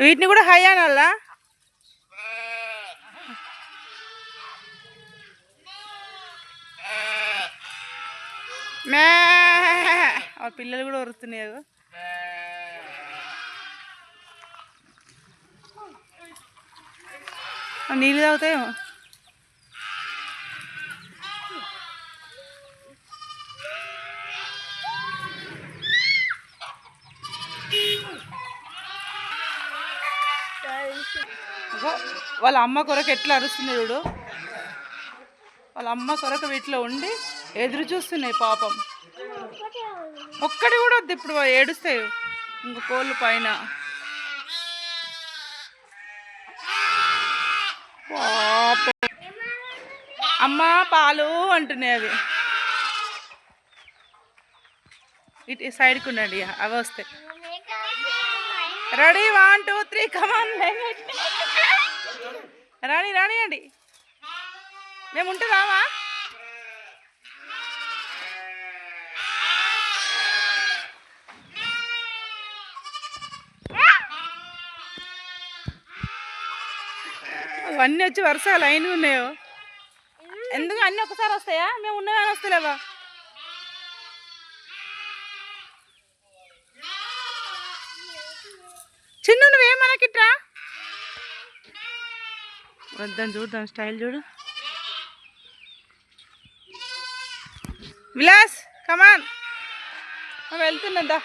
వీటిని కూడా హై అనాలా? మే పిల్లలు కూడా వరుస్తున్నాయి. నీళ్ళు తాగుతాయేమో. వాళ్ళ అమ్మ కొరకు ఎట్లా అరుస్తుంది చూడు. వాళ్ళ అమ్మ కొరకు వీటిలో ఉండి ఎదురు చూస్తున్నాయి పాపం. ఒక్కటి కూడా వద్దు, ఇప్పుడు ఏడుస్తాయి ఇంక కోళ్ళు పైన. అమ్మ పాలు అంటున్నాయి అవి. ఇటు సైడ్కి ఉండండి, అవి వస్తాయి. రెడీ 1 2 3 కమాన్. రాని అండి, మేము ఉంటుందామా? అవన్నీ వచ్చి వరుస లైన్ ఉన్నాయో. ఎందుకు అన్నీ ఒకసారి వస్తాయా? మేము ఉన్నవని వస్తలేవా? చిన్ను నువ్వేమనకిట్రా వద్దాం, చూద్దాం స్టైల్ చూడు. విలాస్ కమాన్, వెళ్తున్నదా?